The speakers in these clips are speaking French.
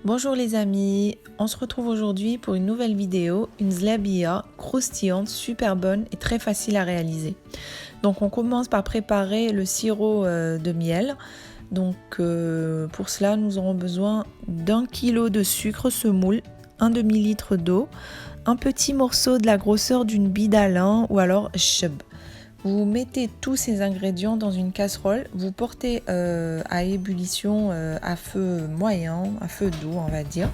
Bonjour les amis, on se retrouve aujourd'hui pour une nouvelle vidéo, une zlabia croustillante, super bonne et très facile à réaliser. Donc on commence par préparer le sirop de miel. Donc pour cela nous aurons besoin d'1 kg de sucre semoule, un demi-litre d'eau, un petit morceau de la grosseur d'une bille d'Alain ou alors chub. Vous mettez tous ces ingrédients dans une casserole, vous portez à ébullition à feu moyen, à feu doux on va dire.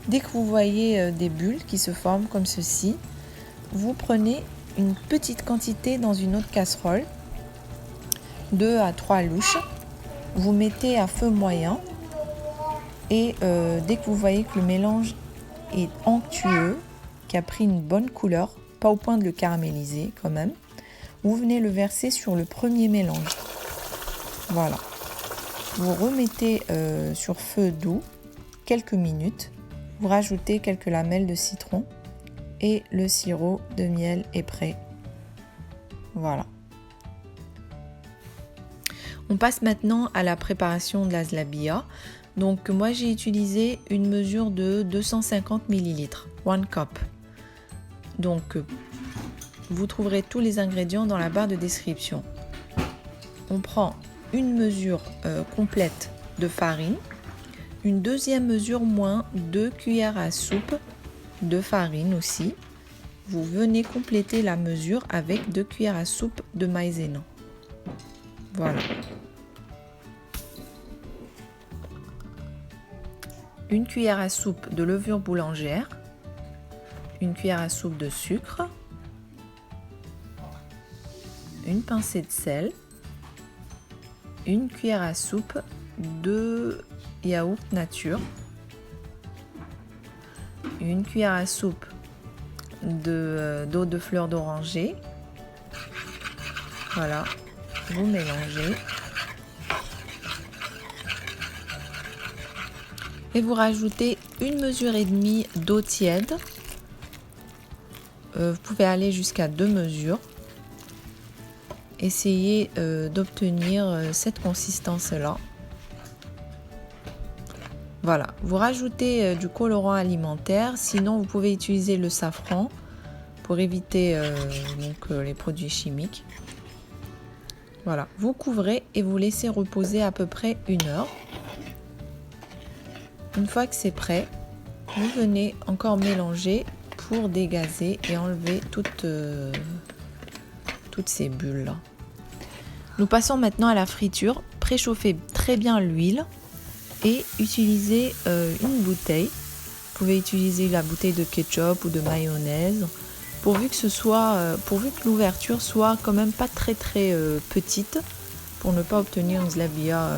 Dès que vous voyez des bulles qui se forment comme ceci, vous prenez une petite quantité dans une autre casserole, 2 à 3 louches, vous mettez à feu moyen et dès que vous voyez que le mélange est onctueux, qui a pris une bonne couleur, pas au point de le caraméliser quand même, vous venez le verser sur le premier mélange. Voilà. Vous remettez sur feu doux quelques minutes. Vous rajoutez quelques lamelles de citron et le sirop de miel est prêt. Voilà. On passe maintenant à la préparation de la zlabia. Donc moi j'ai utilisé une mesure de 250 ml, 1 cup. Donc vous trouverez tous les ingrédients dans la barre de description. On prend une mesure complète de farine, une deuxième mesure moins 2 cuillères à soupe de farine aussi. Vous venez compléter la mesure avec 2 cuillères à soupe de maïzena. Voilà. Une cuillère à soupe de levure boulangère, une cuillère à soupe de sucre, une pincée de sel, une cuillère à soupe de yaourt nature, une cuillère à soupe d'eau de fleur d'oranger. Voilà, vous mélangez et vous rajoutez une mesure et demie d'eau tiède. Vous pouvez aller jusqu'à 2 mesures. Essayez d'obtenir cette consistance-là. Voilà, vous rajoutez du colorant alimentaire, sinon vous pouvez utiliser le safran pour éviter les produits chimiques. Voilà, vous couvrez et vous laissez reposer à peu près 1 heure. Une fois que c'est prêt, vous venez encore mélanger pour dégazer et enlever toutes ces bulles là. Nous passons maintenant à la friture. Préchauffez très bien l'huile et utilisez une bouteille. Vous pouvez utiliser la bouteille de ketchup ou de mayonnaise pourvu que l'ouverture soit quand même pas très petite pour ne pas obtenir une zlabia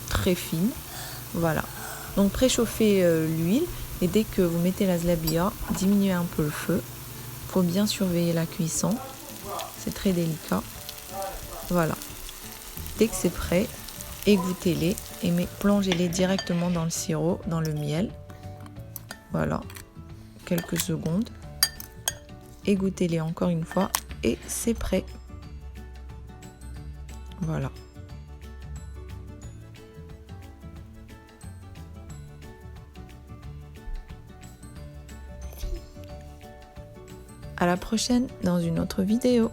très fine. Voilà. Donc préchauffez l'huile et dès que vous mettez la zlabia, diminuez un peu le feu. Il faut bien surveiller la cuisson. C'est très délicat. Voilà. Dès que c'est prêt, égouttez-les et plongez-les directement dans le sirop, dans le miel. Voilà. Quelques secondes. Égouttez-les encore une fois et c'est prêt. Voilà. À la prochaine dans une autre vidéo.